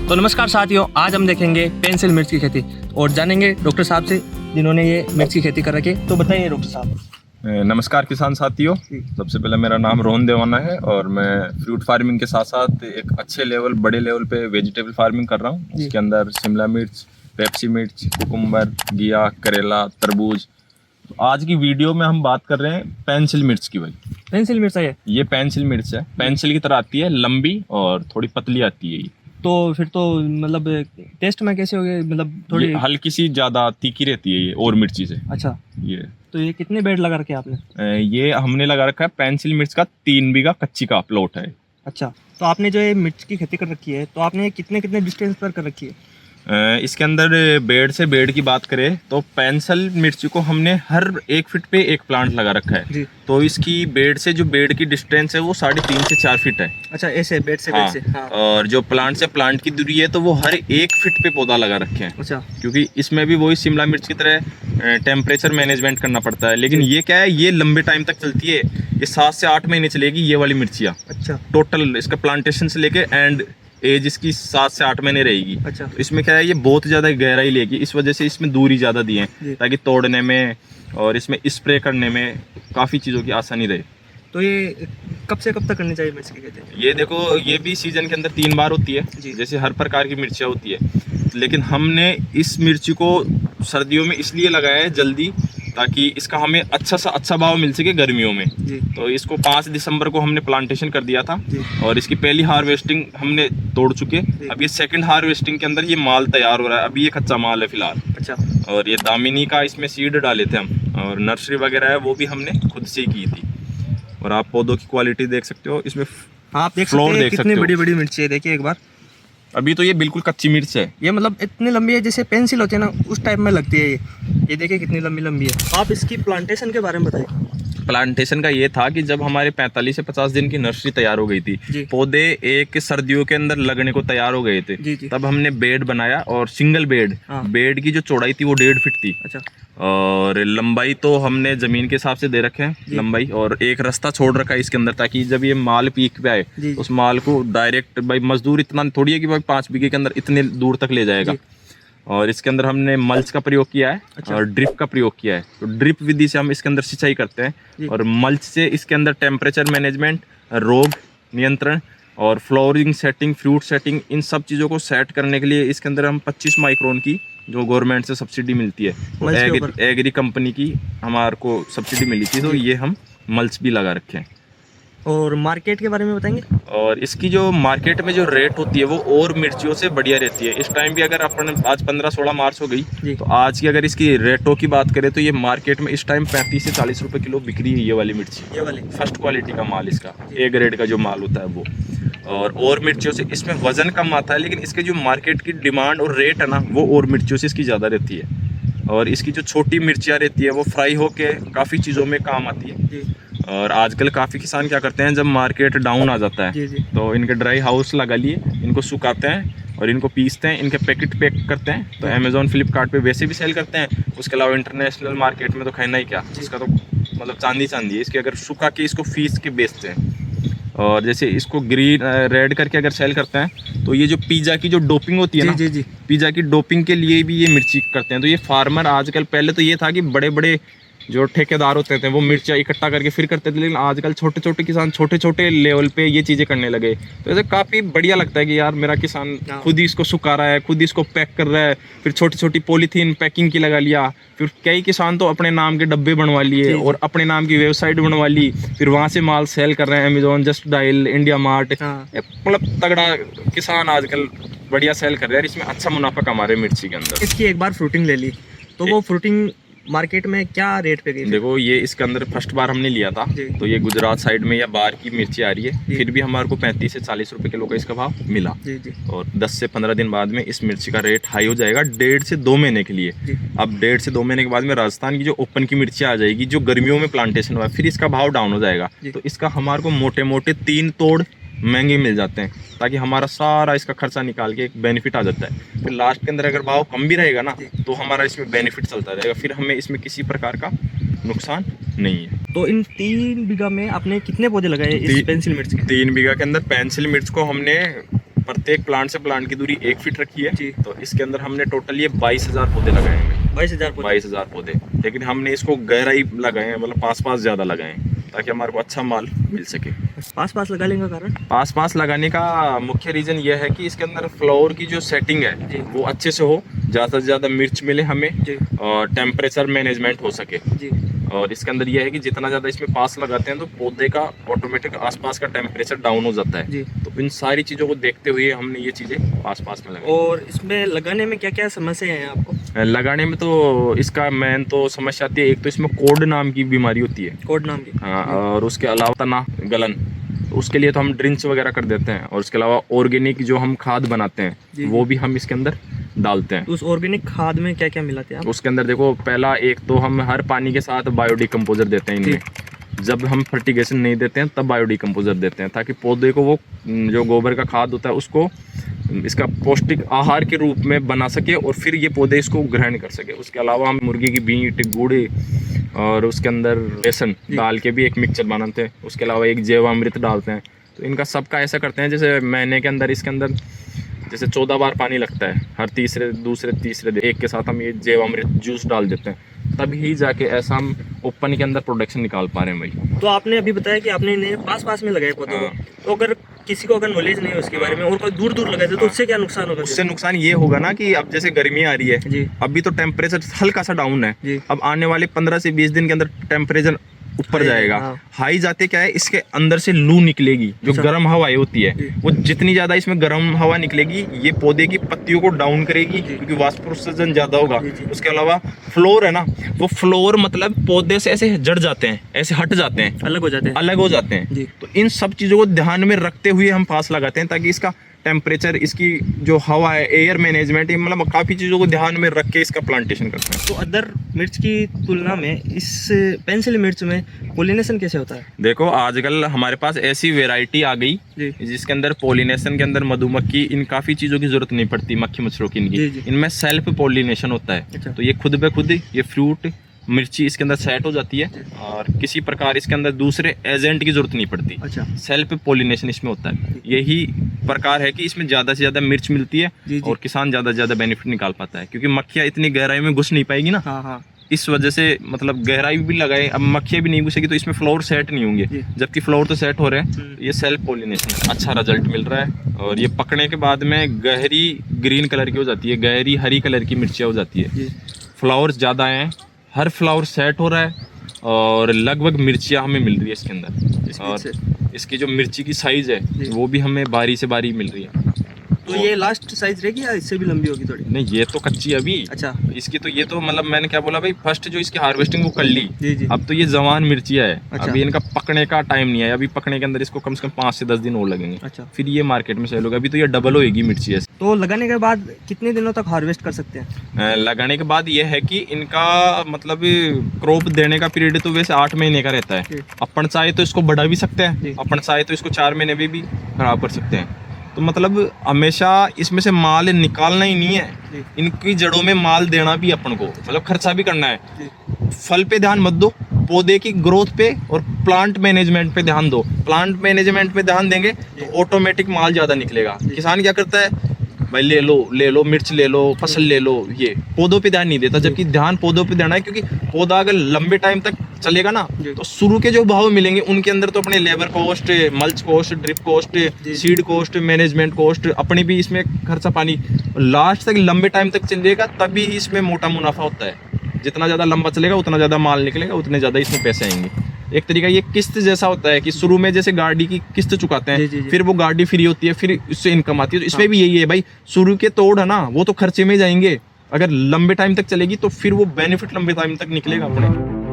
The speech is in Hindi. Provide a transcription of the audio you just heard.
तो नमस्कार साथियों, आज हम देखेंगे पेंसिल मिर्च की खेती और जानेंगे डॉक्टर साहब से जिन्होंने ये मिर्च की खेती कर रखी है। तो बताइए डॉक्टर साहब। नमस्कार किसान साथियों। सबसे पहले मेरा नाम रोहन देवाना है और मैं फ्रूट फार्मिंग के साथ साथ एक अच्छे लेवल बड़े लेवल पे वेजिटेबल फार्मिंग कर रहा हूँ। इसके अंदर शिमला मिर्च, पेप्सी मिर्च, कुकुम्बर, घिया, करेला, तरबूज। तो आज की वीडियो में हम बात कर रहे हैं पेंसिल मिर्च की। भाई पेंसिल मिर्च है ये पेंसिल मिर्च है, पेंसिल की तरह आती है, लंबी और थोड़ी पतली आती है। तो फिर तो मतलब टेस्ट में कैसे हो गए, मतलब थोड़ी हल्की सी ज्यादा तीखी रहती है ये और मिर्ची से। अच्छा, ये तो ये कितने बेड लगा रखे आपने? ये हमने लगा रखा है पेंसिल मिर्च का 3 बीघा कच्ची का प्लॉट है। अच्छा, तो आपने जो ये मिर्च की खेती कर रखी है तो आपने कितने कितने डिस्टेंस पर कर रखी है? इसके अंदर बेड से बेड की बात करें तो पेंसिल मिर्च को हमने हर 1 फीट पे एक प्लांट लगा रखा है जी। तो इसकी बेड से जो बेड की डिस्टेंस है वो 3.5 से 4 फीट है। अच्छा, ऐसे बेड से हाँ। बेड से। हाँ। और जो प्लांट से प्लांट की दूरी है तो वो हर 1 फीट पे पौधा लगा रखे हैं। अच्छा, क्योंकि इसमें भी वही शिमला मिर्च की तरह टेम्परेचर मैनेजमेंट करना पड़ता है, लेकिन ये क्या है, ये लंबे टाइम तक चलती है। ये 7 से 8 महीने चलेगी ये वाली मिर्चियाँ। अच्छा, टोटल इसका प्लांटेशन से लेके एंड एज इसकी 7 से 8 महीने रहेगी। अच्छा। तो इसमें क्या है, ये बहुत ज़्यादा गहराई लेगी, इस वजह से इसमें दूरी ज़्यादा दी है ताकि तोड़ने में और इसमें स्प्रे करने में काफ़ी चीज़ों की आसानी रहे। तो ये कब से कब तक करनी चाहिए मिर्च की खेती? ये देखो, ये भी सीजन के अंदर 3 बार होती है जी। जैसे हर प्रकार की मिर्चियाँ होती है, लेकिन हमने इस मिर्ची को सर्दियों में इसलिए लगाया है जल्दी ताकि इसका हमें अच्छा भाव मिल सके गर्मियों में। जी। तो इसको 5 दिसंबर को हमने प्लांटेशन कर दिया था जी। और इसकी पहली हार्वेस्टिंग हमने तोड़ चुके। अब ये सेकंड हार्वेस्टिंग के अंदर ये माल तैयार हो रहा है। अभी ये कच्चा माल है फिलहाल। अच्छा। और ये दामिनी का इसमें सीड डाले थे हम, और नर्सरी वगैरह है वो भी हमने खुद से ही की थी। और आप पौधों की क्वालिटी देख सकते हो, इसमें आप देख सकते हैं कितनी बड़ी बड़ी मिर्ची है। देखिए एक बार, अभी तो ये बिल्कुल कच्ची मिर्च है। ये मतलब इतनी लंबी है जैसे पेंसिल होती है ना, उस टाइप में लगती है ये देखिए कितनी लंबी लंबी है। आप इसकी प्लांटेशन के बारे में बताइए। प्लांटेशन का ये था कि जब हमारे 45 से 50 दिन की नर्सरी तैयार हो गई थी, पौधे एक सर्दियों के अंदर लगने को तैयार हो गए थे। जी। तब हमने बेड बनाया और सिंगल बेड। हाँ। बेड की जो चौड़ाई थी वो 1.5 फीट थी। अच्छा। और लंबाई तो हमने जमीन के हिसाब से दे रखे हैं लंबाई, और एक रास्ता छोड़ रखा है इसके अंदर ताकि जब ये माल पीक पे आए तो उस माल को डायरेक्ट, भाई मजदूर इतना थोड़ी है कि भाई 5 बीघे के अंदर इतने दूर तक ले जाएगा। और इसके अंदर हमने मल्च का प्रयोग किया है। अच्छा। और ड्रिप का प्रयोग किया है। तो ड्रिप विधि से हम इसके अंदर सिंचाई करते हैं, और मल्च से इसके अंदर टेम्परेचर मैनेजमेंट, रोग नियंत्रण और फ्लोरिंग सेटिंग, फ्रूट सेटिंग, इन सब चीज़ों को सेट करने के लिए इसके अंदर हम 25 माइक्रोन की जो गवर्नमेंट से सब्सिडी मिलती है, एग्री कंपनी की हमारे को सब्सिडी मिली थी, तो ये हम मल्च भी लगा रखे हैं। और मार्केट के बारे में बताएंगे? और इसकी जो मार्केट में जो रेट होती है वो और मिर्चियों से बढ़िया रहती है। इस टाइम भी अगर अपन आज 15-16 मार्च हो गई तो आज की अगर इसकी रेटों की बात करें तो ये मार्केट में इस टाइम 35 से 40 रुपए किलो बिक्री है ये वाली मिर्ची। ये वाली फर्स्ट क्वालिटी का माल, इसका ए ग्रेड का जो माल होता है वो। और मिर्चियों से इसमें वजन कम आता है, लेकिन इसके जो मार्केट की डिमांड और रेट है ना वो और मिर्चियों से इसकी ज़्यादा रहती है। और इसकी जो छोटी मिर्चियाँ रहती है वो फ्राई होके काफ़ी चीज़ों में काम आती है। और आजकल काफ़ी किसान क्या करते हैं, जब मार्केट डाउन आ जाता है तो इनके ड्राई हाउस लगा लिए, इनको सुखाते हैं और इनको पीसते हैं, इनके पैकेट पैक करते हैं। तो अमेज़ॉन फ्लिपकार्ट पे वैसे भी सेल करते हैं। उसके अलावा इंटरनेशनल मार्केट में तो कहना ही क्या, इसका तो मतलब चांदी है इसकी। अगर सुखा के इसको पीस के बेचते हैं, और जैसे इसको ग्रीन रेड करके अगर सेल करते हैं तो ये जो पिज़्ज़ा की जो डोपिंग होती है ना, पिज़्ज़ा की डोपिंग के लिए भी ये मिर्ची करते हैं। तो ये फार्मर आजकल, पहले तो ये था कि बड़े बड़े जो ठेकेदार होते थे वो मिर्चा इकट्ठा करके फिर करते थे, लेकिन आजकल छोटे छोटे किसान छोटे छोटे लेवल पे ये चीज़ें करने लगे। तो ऐसे काफ़ी बढ़िया लगता है कि यार मेरा किसान खुद ही इसको सुखा रहा है, खुद ही इसको पैक कर रहा है, फिर छोटी छोटी पॉलीथीन पैकिंग की लगा लिया। फिर कई किसान तो अपने नाम के डब्बे बनवा लिए और अपने नाम की वेबसाइट बनवा ली, फिर वहाँ से माल सेल कर रहे हैं, Amazon, just dial, India mart. मतलब तगड़ा किसान आजकल बढ़िया सेल कर रहे हैं, इसमें अच्छा मुनाफा कमा रहे हैं मिर्ची के अंदर। इसकी एक बार फ्रूटिंग ले ली तो वो फ्रूटिंग मार्केट में क्या रेट पे गई? देखो, ये इसके अंदर फर्स्ट बार हमने लिया था तो ये गुजरात साइड में या बाहर की मिर्ची आ रही है, फिर भी हमारे को 35 से 40 रुपए किलो का इसका भाव मिला। और 10 से 15 दिन बाद में इस मिर्ची का रेट हाई हो जाएगा 1.5 से 2 महीने के लिए। अब 1.5 से 2 महीने के बाद में राजस्थान की जो ओपन की मिर्ची आ जाएगी, जो गर्मियों में प्लांटेशन हुआ है, फिर इसका भाव डाउन हो जाएगा। तो इसका हमारे को मोटे मोटे 3 तोड़ महंगे मिल जाते हैं, ताकि हमारा सारा इसका खर्चा निकाल के एक बेनिफिट आ जाता है। फिर लास्ट के अंदर अगर भाव कम भी रहेगा ना तो हमारा इसमें बेनिफिट चलता रहेगा, फिर हमें इसमें किसी प्रकार का नुकसान नहीं है। तो इन 3 बीघा में आपने कितने पौधे लगाए इस पेंसिल मिर्च के? 3 बीघा के अंदर पेंसिल मिर्च को हमने प्रत्येक प्लांट से प्लांट की दूरी 1 फीट रखी है जी। तो इसके अंदर हमने टोटल ये 22,000 पौधे लगाए हैं। 22,000 पौधे, लेकिन हमने इसको गहराई लगाए हैं, मतलब पास ज्यादा लगाए हैं ताकि हमारे को अच्छा माल मिल सके। पास लगा लेने का कारण? पास लगाने का मुख्य रीजन ये है कि इसके अंदर फ्लावर की जो सेटिंग है वो अच्छे से हो, ज़्यादा से ज़्यादा मिर्च मिले हमें और टेम्परेचर मैनेजमेंट हो सके जी। और इसके अंदर यह है कि जितना ज़्यादा इसमें पास लगाते हैं तो पौधे का ऑटोमेटिक आसपास का टेम्परेचर डाउन हो जाता है जी। तो इन सारी चीज़ों को देखते हुए हमने ये चीज़ें पास में लगाई। और इसमें लगाने में क्या क्या समस्या है आपको? लगाने में तो इसका मेन तो समस्या आती है, एक तो इसमें कोड नाम की बीमारी होती है। कोड नाम की? हाँ, और उसके अलावा तना गलन, तो उसके लिए तो हम ड्रिंच वगैरह कर देते हैं। और उसके अलावा ऑर्गेनिक जो हम खाद बनाते हैं वो भी हम इसके अंदर डालते हैं। उस ऑर्गेनिक खाद में क्या क्या मिलाते हैं आप? उसके अंदर देखो, पहला एक तो हम हर पानी के साथ बायोडिकम्पोजर देते हैं इनमें। जब हम फर्टिगेशन नहीं देते हैं तब बायोडिकम्पोजर देते हैं ताकि पौधे को वो जो गोबर का खाद होता है उसको इसका पौष्टिक आहार के रूप में बना सके और फिर ये पौधे इसको ग्रहण कर सके। उसके अलावा हम मुर्गी की मीट, गुड़ और उसके अंदर बेसन डाल के भी एक मिक्सचर बनाते हैं। उसके अलावा एक जैवामृत डालते हैं। तो इनका सबका ऐसा करते हैं जैसे महीने के अंदर इसके अंदर जैसे 14 बार पानी लगता है, हर तीसरे दूसरे तीसरे दिन एक के साथ हम ये जैवामृत जूस डाल देते हैं, तभी जाके ऐसा हम ओपन के अंदर प्रोडक्शन निकाल पा रहे हैं भाई। तो आपने अभी बताया कि आपने इन्हें पास में लगाए पौधों को, तो अगर किसी को अगर नॉलेज नहीं है उसके बारे में और कोई दूर लगाए तो उससे क्या नुकसान होगा? उससे नुकसान ये होगा ना कि अब जैसे गर्मी आ रही है जी, अभी तो टेम्परेचर हल्का सा डाउन है जी। अब आने वाले 15 से 20 दिन के अंदर टेम्परेचर ऊपर जाएगा। हाई जाते क्या है, इसके अंदर से लू निकलेगी जो गर्म हवाएं होती है, वो जितनी ज्यादा इसमें गर्म हवा निकलेगी ये पौधे की पत्तियों को डाउन करेगी क्योंकि वाष्पोत्सर्जन ज्यादा होगा। उसके अलावा फ्लोर है ना, वो फ्लोर मतलब पौधे से ऐसे जड़ जाते हैं, ऐसे हट जाते हैं, अलग हो जाते हैं। तो इन सब चीजों को ध्यान में रखते हुए हम पास लगाते हैं ताकि इसका टेम्परेचर, इसकी जो हवा है, एयर मैनेजमेंट, मतलब काफ़ी चीज़ों को ध्यान में रख के इसका प्लांटेशन करते हैं। तो अदर मिर्च की तुलना में इस पेंसिल मिर्च में पोलिनेशन कैसे होता है? देखो, आजकल हमारे पास ऐसी वेराइटी आ गई जिसके अंदर पोलिनेशन के अंदर मधुमक्खी, इन काफ़ी चीज़ों की जरूरत नहीं पड़ती, मक्खी मच्छरों की इनकी, इनमें सेल्फ पोलिनेशन होता है। अच्छा। तो ये खुद ब खुद ये फ्रूट मिर्ची इसके अंदर सेट हो जाती है और किसी प्रकार इसके अंदर दूसरे एजेंट की जरूरत नहीं पड़ती। अच्छा। सेल्फ पोलिनेशन इसमें होता है। यही प्रकार है कि इसमें ज़्यादा से ज़्यादा मिर्च मिलती है और किसान ज़्यादा से ज़्यादा बेनिफिट निकाल पाता है क्योंकि मक्खियाँ इतनी गहराई में घुस नहीं पाएगी ना। हाँ। इस वजह से मतलब गहराई भी लगाए, अब मक्खियाँ भी नहीं घुसेगी तो इसमें फ्लावर सेट नहीं होंगे, जबकि फ्लावर तो सेट हो रहे हैं। ये सेल्फ पोलिनेशन अच्छा रिजल्ट मिल रहा है और ये पकने के बाद में गहरी ग्रीन कलर की हो जाती है, गहरी हरी कलर की मिर्चियाँ हो जाती है। फ्लावर ज़्यादा हैं, हर फ्लावर सेट हो रहा है और लगभग मिर्चियाँ हमें मिल रही है इसके अंदर। और इसकी जो मिर्ची की साइज़ है वो भी हमें बारी से बारी मिल रही है। तो ये लास्ट साइज रहेगी या इससे भी लंबी होगी थोड़ी? नहीं, ये तो कच्ची अभी। अच्छा। इसकी तो ये तो मतलब मैंने क्या बोला भाई, फर्स्ट जो इसकी हार्वेस्टिंग वो कर ली जी। अब तो ये जवान मिर्चियाँ है। अच्छा। अभी इनका पकने का टाइम नहीं है, अभी पकने के अंदर इसको कम से कम 5 से 10 दिन और लगेंगे। अच्छा। फिर ये मार्केट में सेल होगा। अभी तो ये डबल होगी मिर्ची है। तो लगाने के बाद कितने दिनों तक हार्वेस्ट कर सकते हैं? लगाने के बाद ये है कि इनका मतलब क्रॉप देने का पीरियड तो वैसे 8 महीने का रहता है। अपन चाहे तो इसको बढ़ा भी सकते हैं, अपन चाहे तो इसको 4 महीने में भी खराब कर सकते हैं। तो मतलब हमेशा इसमें से माल निकालना ही नहीं है, इनकी जड़ों में माल देना भी अपन को, मतलब खर्चा भी करना है। फल पे ध्यान मत दो, पौधे की ग्रोथ पे और प्लांट मैनेजमेंट पे ध्यान दो। प्लांट मैनेजमेंट पे ध्यान देंगे तो ऑटोमेटिक माल ज़्यादा निकलेगा। किसान क्या करता है भाई, ले लो मिर्च ले लो, फसल ले लो, ये पौधों पे ध्यान नहीं देता, जबकि ध्यान पौधों पे देना है क्योंकि पौधा अगर लंबे टाइम तक चलेगा ना तो शुरू के जो भाव मिलेंगे उनके अंदर तो अपने labour cost, mulch cost, drip cost, seed cost, management cost, अपने भी इसमें खर्चा पानी, लास्ट तक लंबे टाइम तक चलेगा तभी इसमें मोटा मुनाफा होता है। जितना ज़्यादा लंबा चलेगा उतना ज़्यादा माल निकलेगा, उतने ज़्यादा इसमें पैसे आएंगे। एक तरीका ये किस्त जैसा होता है कि शुरू में जैसे गाड़ी की किस्त चुकाते हैं, फिर वो गाड़ी फ्री होती है, फिर उससे इनकम आती है। तो इसमें भी यही है भाई, शुरू के तोड़ है ना वो तो खर्चे में जाएंगे, अगर लंबे टाइम तक चलेगी तो फिर वो बेनिफिट लंबे टाइम तक निकलेगा अपने।